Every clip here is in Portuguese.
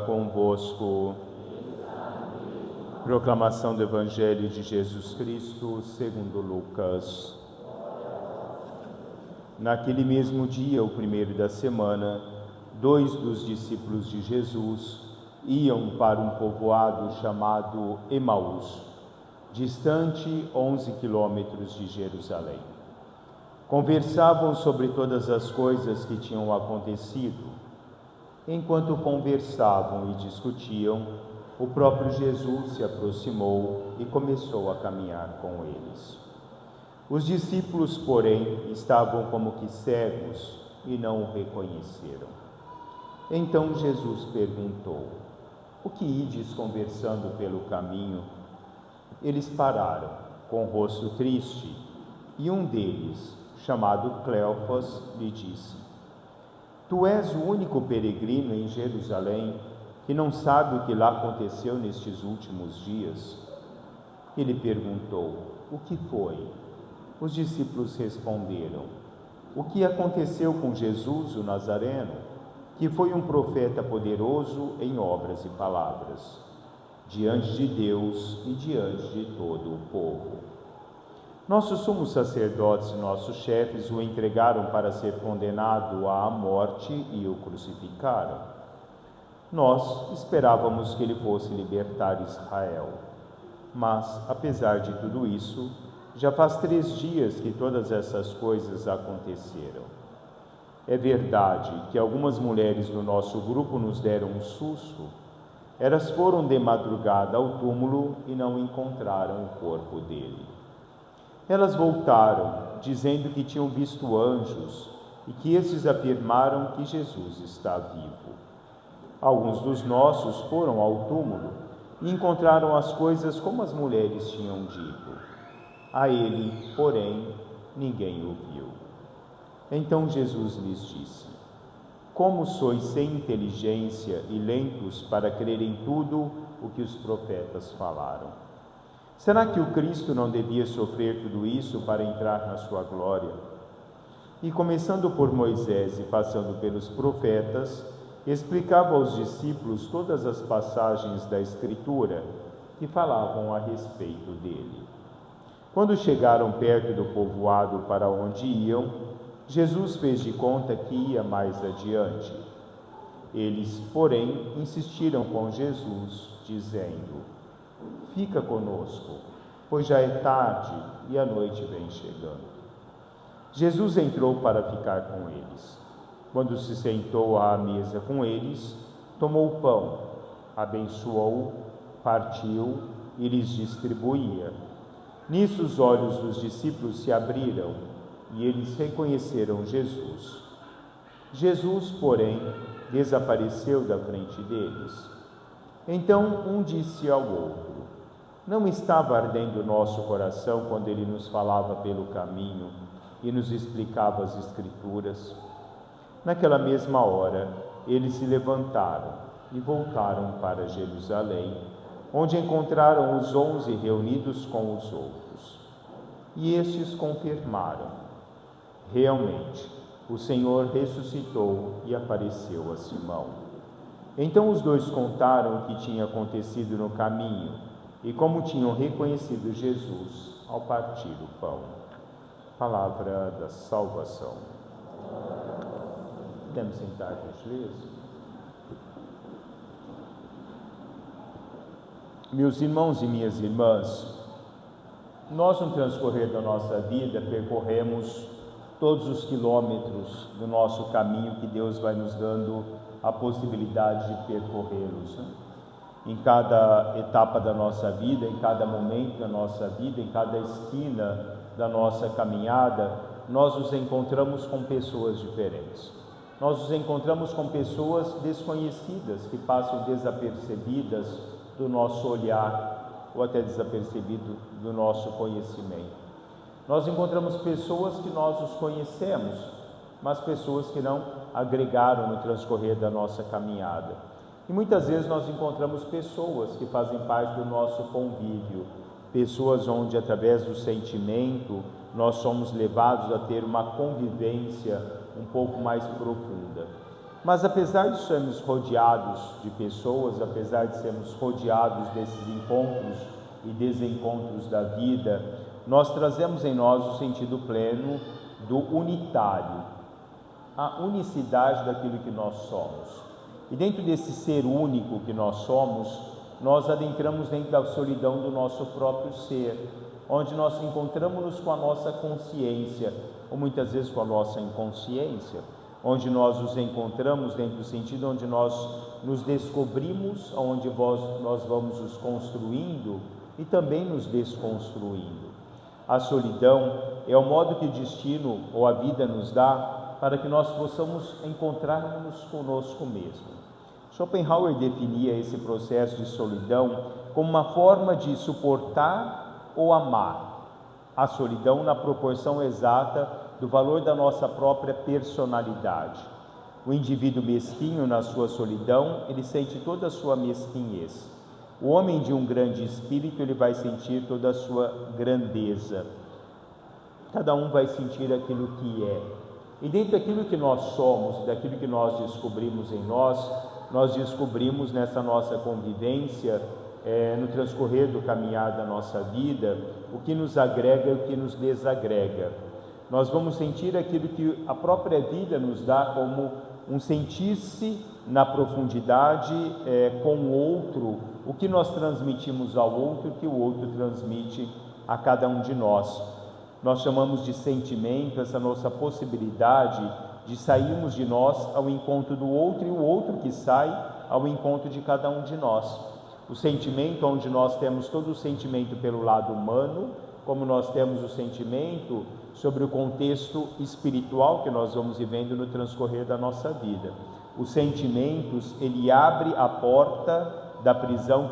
Convosco. Proclamação do Evangelho de Jesus Cristo segundo Lucas. Naquele mesmo dia, o primeiro da semana, 2 dos discípulos de Jesus iam para um povoado chamado Emaús, distante 11 quilômetros de Jerusalém. Conversavam sobre todas as coisas que tinham acontecido. Enquanto conversavam e discutiam, o próprio Jesus se aproximou e começou a caminhar com eles. Os discípulos, porém, estavam como que cegos e não o reconheceram. Então Jesus perguntou: "O que ides conversando pelo caminho?" Eles pararam, com o rosto triste, e um deles, chamado Cleofas, lhe disse: "Tu és o único peregrino em Jerusalém que não sabe o que lá aconteceu nestes últimos dias?" Ele perguntou: "O que foi?" Os discípulos responderam: "O que aconteceu com Jesus, o Nazareno, que foi um profeta poderoso em obras e palavras, diante de Deus e diante de todo o povo. Nossos sumos sacerdotes e nossos chefes o entregaram para ser condenado à morte e o crucificaram. Nós esperávamos que ele fosse libertar Israel. Mas, apesar de tudo isso, já faz 3 dias que todas essas coisas aconteceram. É verdade que algumas mulheres do nosso grupo nos deram um susto. Elas foram de madrugada ao túmulo e não encontraram o corpo dele. Elas voltaram, dizendo que tinham visto anjos e que esses afirmaram que Jesus está vivo. Alguns dos nossos foram ao túmulo e encontraram as coisas como as mulheres tinham dito. A ele, porém, ninguém o viu." Então Jesus lhes disse: "Como sois sem inteligência e lentos para crer em tudo o que os profetas falaram? Será que o Cristo não devia sofrer tudo isso para entrar na sua glória?" E começando por Moisés e passando pelos profetas, explicava aos discípulos todas as passagens da Escritura que falavam a respeito dele. Quando chegaram perto do povoado para onde iam, Jesus fez de conta que ia mais adiante. Eles, porém, insistiram com Jesus, dizendo: "Fica conosco, pois já é tarde e a noite vem chegando." Jesus entrou para ficar com eles. Quando se sentou à mesa com eles, tomou o pão, abençoou, partiu e lhes distribuía. Nisso os olhos dos discípulos se abriram e eles reconheceram Jesus. Jesus, porém, desapareceu da frente deles. Então um disse ao outro: "Não estava ardendo o nosso coração quando ele nos falava pelo caminho e nos explicava as Escrituras?" Naquela mesma hora, eles se levantaram e voltaram para Jerusalém, onde encontraram os 11 reunidos com os outros. E estes confirmaram: realmente, o Senhor ressuscitou e apareceu a Simão. Então os 2 contaram o que tinha acontecido no caminho e como tinham reconhecido Jesus ao partir o pão. Palavra da salvação. Podemos sentar, gentileza? Meus irmãos e minhas irmãs, nós no transcorrer da nossa vida percorremos todos os quilômetros do nosso caminho que Deus vai nos dando a possibilidade de percorrê-los. Em cada etapa da nossa vida, em cada momento da nossa vida, em cada esquina da nossa caminhada, nós nos encontramos com pessoas diferentes. Nós nos encontramos com pessoas desconhecidas que passam desapercebidas do nosso olhar ou até desapercebido do nosso conhecimento. Nós encontramos pessoas que nós os conhecemos, mas pessoas que não agregaram no transcorrer da nossa caminhada. E muitas vezes nós encontramos pessoas que fazem parte do nosso convívio, pessoas onde através do sentimento nós somos levados a ter uma convivência um pouco mais profunda. Mas apesar de sermos rodeados de pessoas, apesar de sermos rodeados desses encontros e desencontros da vida, nós trazemos em nós o sentido pleno do unitário, a unicidade daquilo que nós somos. E dentro desse ser único que nós somos, nós adentramos dentro da solidão do nosso próprio ser, onde nós encontramos-nos com a nossa consciência, ou muitas vezes com a nossa inconsciência, onde nós nos encontramos dentro do sentido onde nós nos descobrimos, onde nós vamos nos construindo e também nos desconstruindo. A solidão é o modo que o destino ou a vida nos dá para que nós possamos encontrar-nos conosco mesmo. Schopenhauer definia esse processo de solidão como uma forma de suportar ou amar. A solidão na proporção exata do valor da nossa própria personalidade. O indivíduo mesquinho na sua solidão, ele sente toda a sua mesquinhez. O homem de um grande espírito, ele vai sentir toda a sua grandeza. Cada um vai sentir aquilo que é. E dentro daquilo que nós somos, daquilo que nós descobrimos em nós descobrimos nessa nossa convivência, no transcorrer do caminhar da nossa vida, o que nos agrega e o que nos desagrega. Nós vamos sentir aquilo que a própria vida nos dá como um sentir-se na profundidade com o outro, o que nós transmitimos ao outro, o que o outro transmite a cada um de nós. Nós chamamos de sentimento essa nossa possibilidade de sairmos de nós ao encontro do outro e o outro que sai ao encontro de cada um de nós. O sentimento, onde nós temos todo o sentimento pelo lado humano, como nós temos o sentimento sobre o contexto espiritual que nós vamos vivendo no transcorrer da nossa vida. Os sentimentos, ele abre a porta da prisão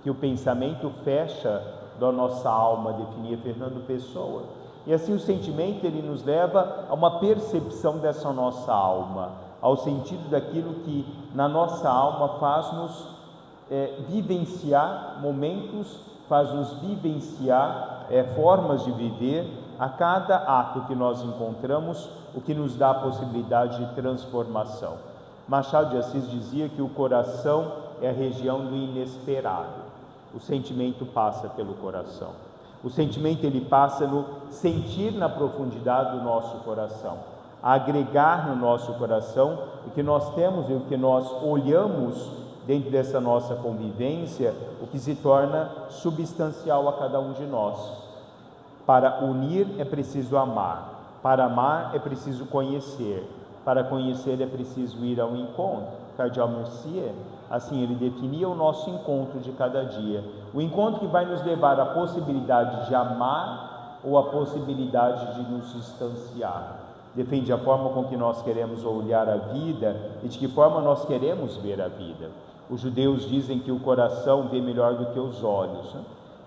que o pensamento fecha da nossa alma, definia Fernando Pessoa. E assim o sentimento, ele nos leva a uma percepção dessa nossa alma, ao sentido daquilo que na nossa alma faz-nos vivenciar momentos, faz-nos vivenciar formas de viver. A cada ato que nós encontramos, o que nos dá a possibilidade de transformação. Machado de Assis dizia que o coração é a região do inesperado. O sentimento passa pelo coração. O sentimento, ele passa no sentir na profundidade do nosso coração, a agregar no nosso coração o que nós temos e o que nós olhamos dentro dessa nossa convivência, o que se torna substancial a cada um de nós. Para unir é preciso amar, para amar é preciso conhecer, para conhecer é preciso ir ao encontro. Cardeal Mercier, assim ele definia o nosso encontro de cada dia, o encontro que vai nos levar à possibilidade de amar ou à possibilidade de nos distanciar. Depende da forma com que nós queremos olhar a vida e de que forma nós queremos ver a vida. Os judeus dizem que o coração vê melhor do que os olhos, né?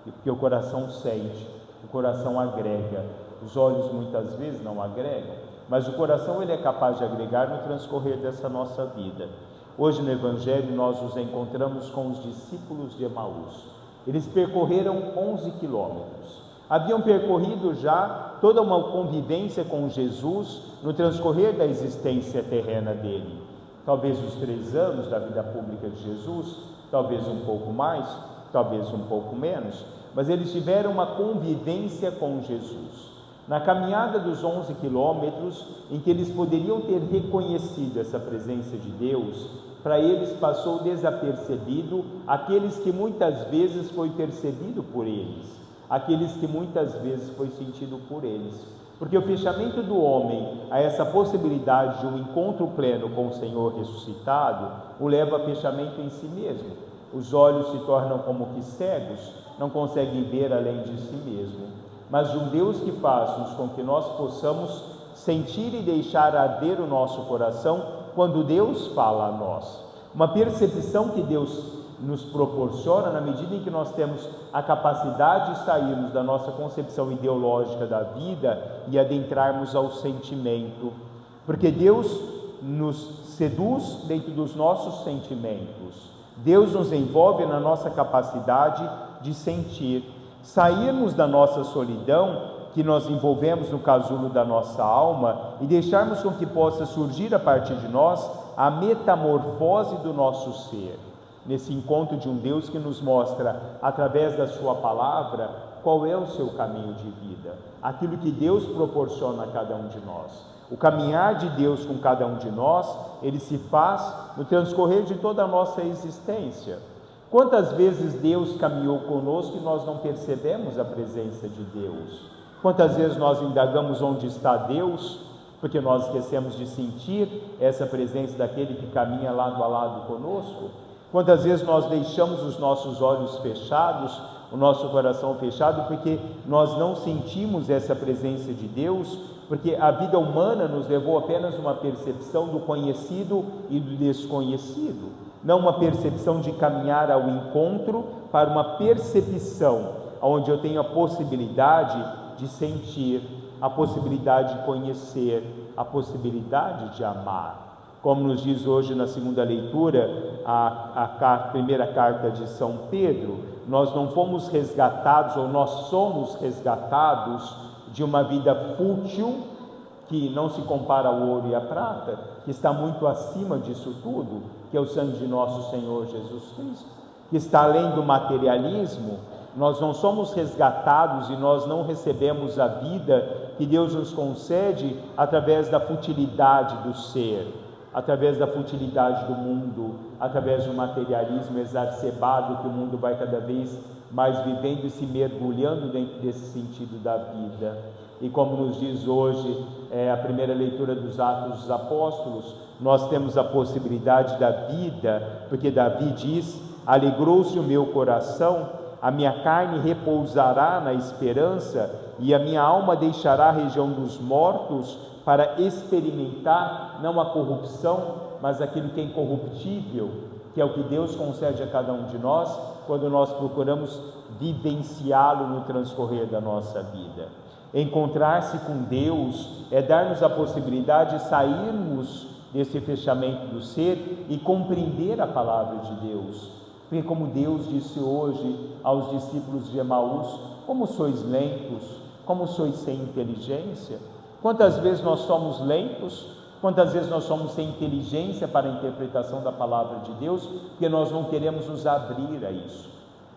Porque o coração sente. O coração agrega, os olhos muitas vezes não agregam, mas o coração, ele é capaz de agregar no transcorrer dessa nossa vida. Hoje no Evangelho nós nos encontramos com os discípulos de Emaús. Eles percorreram 11 quilômetros, haviam percorrido já toda uma convivência com Jesus no transcorrer da existência terrena dele. Talvez os 3 anos da vida pública de Jesus, talvez um pouco mais, talvez um pouco menos, mas eles tiveram uma convivência com Jesus. Na caminhada dos 11 quilômetros, em que eles poderiam ter reconhecido essa presença de Deus, para eles passou desapercebido aqueles que muitas vezes foi percebido por eles, aqueles que muitas vezes foi sentido por eles. Porque o fechamento do homem a essa possibilidade de um encontro pleno com o Senhor ressuscitado o leva a fechamento em si mesmo. Os olhos se tornam como que cegos, não conseguem ver além de si mesmo. Mas de um Deus que faz com que nós possamos sentir e deixar arder o nosso coração quando Deus fala a nós. Uma percepção que Deus nos proporciona na medida em que nós temos a capacidade de sairmos da nossa concepção ideológica da vida e adentrarmos ao sentimento. Porque Deus nos seduz dentro dos nossos sentimentos. Deus nos envolve na nossa capacidade de sentir. Sairmos da nossa solidão, que nós envolvemos no casulo da nossa alma, e deixarmos com que possa surgir a partir de nós a metamorfose do nosso ser, nesse encontro de um Deus que nos mostra, através da sua palavra, qual é o seu caminho de vida, aquilo que Deus proporciona a cada um de nós. O caminhar de Deus com cada um de nós, ele se faz no transcorrer de toda a nossa existência. Quantas vezes Deus caminhou conosco e nós não percebemos a presença de Deus? Quantas vezes nós indagamos onde está Deus, porque nós esquecemos de sentir essa presença daquele que caminha lado a lado conosco? Quantas vezes nós deixamos os nossos olhos fechados, o nosso coração fechado, porque nós não sentimos essa presença de Deus, porque a vida humana nos levou apenas uma percepção do conhecido e do desconhecido, não uma percepção de caminhar ao encontro para uma percepção onde eu tenho a possibilidade de sentir, a possibilidade de conhecer, a possibilidade de amar. Como nos diz hoje na segunda leitura, a primeira carta de São Pedro, nós não fomos resgatados, ou nós somos resgatados de uma vida fútil, que não se compara ao ouro e à prata, que está muito acima disso tudo, que é o sangue de nosso Senhor Jesus Cristo, que está além do materialismo. Nós não somos resgatados e nós não recebemos a vida que Deus nos concede através da futilidade do ser, através da futilidade do mundo, através do materialismo exacerbado que o mundo vai cada vez mais vivendo e se mergulhando dentro desse sentido da vida. E como nos diz hoje a primeira leitura dos Atos dos Apóstolos, nós temos a possibilidade da vida, porque Davi diz: alegrou-se o meu coração, a minha carne repousará na esperança, e a minha alma deixará a região dos mortos, para experimentar não a corrupção, mas aquilo que é incorruptível, que é o que Deus concede a cada um de nós, quando nós procuramos vivenciá-lo no transcorrer da nossa vida. Encontrar-se com Deus é dar-nos a possibilidade de sairmos desse fechamento do ser e compreender a palavra de Deus. Porque como Deus disse hoje aos discípulos de Emaús: como sois lentos, como sois sem inteligência. Quantas vezes nós somos lentos, quantas vezes nós somos sem inteligência para a interpretação da palavra de Deus, porque nós não queremos nos abrir a isso.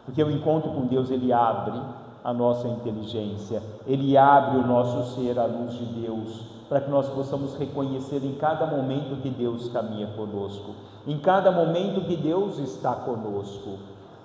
Porque o encontro com Deus, ele abre a nossa inteligência, ele abre o nosso ser à luz de Deus, para que nós possamos reconhecer em cada momento que Deus caminha conosco, em cada momento que Deus está conosco.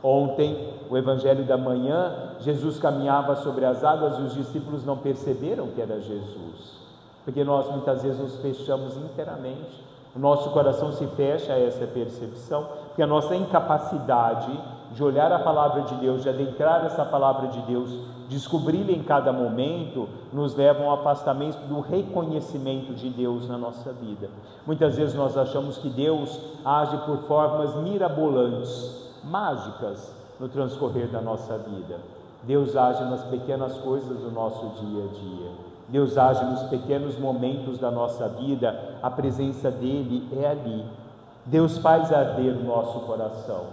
Ontem, o Evangelho da manhã, Jesus caminhava sobre as águas e os discípulos não perceberam que era Jesus, porque nós muitas vezes nos fechamos inteiramente, o nosso coração se fecha a essa percepção, porque a nossa incapacidade de olhar a palavra de Deus, de adentrar essa palavra de Deus, descobri-la em cada momento, nos leva a um afastamento do reconhecimento de Deus na nossa vida. Muitas vezes nós achamos que Deus age por formas mirabolantes, mágicas no transcorrer da nossa vida. Deus age nas pequenas coisas do nosso dia a dia. Deus age nos pequenos momentos da nossa vida. A presença dele é ali. Deus faz arder o nosso coração.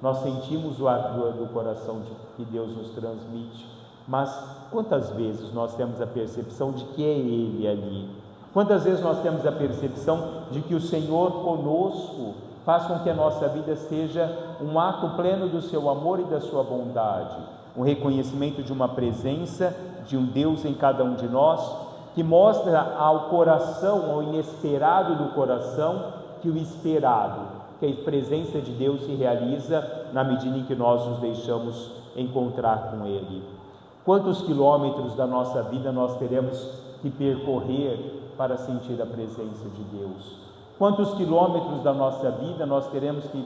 Nós sentimos o ardor do coração que Deus nos transmite, mas quantas vezes nós temos a percepção de que é ele ali? Quantas vezes nós temos a percepção de que o Senhor conosco faz com que a nossa vida seja um ato pleno do seu amor e da sua bondade, um reconhecimento de uma presença de um Deus em cada um de nós, que mostra ao coração, ao inesperado do coração, que o esperado, que a presença de Deus se realiza na medida em que nós nos deixamos encontrar com Ele. Quantos quilômetros da nossa vida nós teremos que percorrer para sentir a presença de Deus? Quantos quilômetros da nossa vida nós teremos que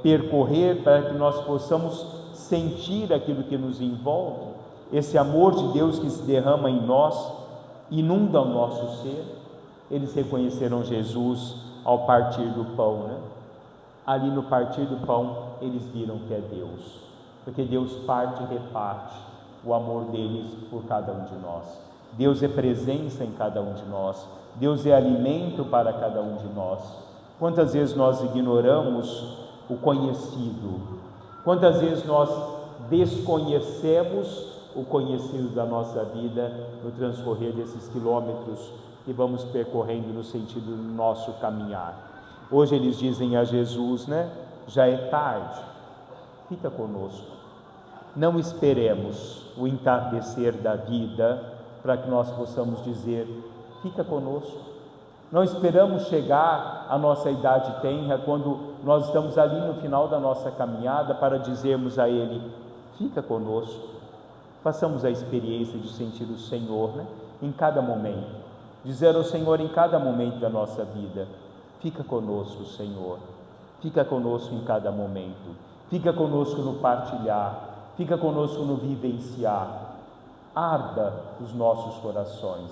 percorrer para que nós possamos sentir aquilo que nos envolve? Esse amor de Deus que se derrama em nós, inunda o nosso ser. Eles reconheceram Jesus ao partir do pão, né? Ali no partir do pão, eles viram que é Deus, porque Deus parte e reparte o amor deles por cada um de nós. Deus é presença em cada um de nós. Deus é alimento para cada um de nós. Quantas vezes nós ignoramos o conhecido? Quantas vezes nós desconhecemos o conhecido da nossa vida no transcorrer desses quilômetros que vamos percorrendo no sentido do nosso caminhar. Hoje eles dizem a Jesus, né? Já é tarde, fica conosco. Não esperemos o entardecer da vida para que nós possamos dizer, fica conosco. Não esperamos chegar à nossa idade tenra, quando nós estamos ali no final da nossa caminhada, para dizermos a Ele, fica conosco. Façamos a experiência de sentir o Senhor, né? Em cada momento. Dizer ao Senhor em cada momento da nossa vida, fica conosco, Senhor. Fica conosco em cada momento. Fica conosco no partilhar. Fica conosco no vivenciar. Arda os nossos corações.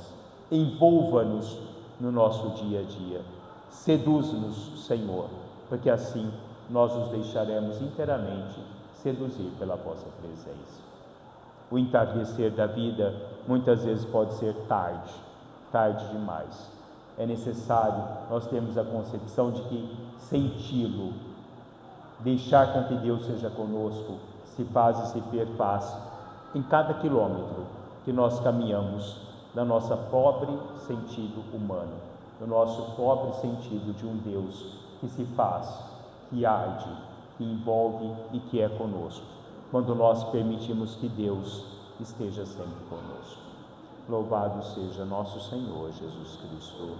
Envolva-nos no nosso dia a dia. Seduz-nos, Senhor, porque assim nós nos deixaremos inteiramente seduzir pela vossa presença. O entardecer da vida muitas vezes pode ser tarde, tarde demais. É necessário nós termos a concepção de que senti-lo, deixar com que Deus seja conosco, se faz e se perfaz em cada quilômetro que nós caminhamos da nossa pobre sentido humano, do nosso pobre sentido de um Deus que se faz, que arde, que envolve e que é conosco, quando nós permitimos que Deus esteja sempre conosco. Louvado seja nosso Senhor Jesus Cristo.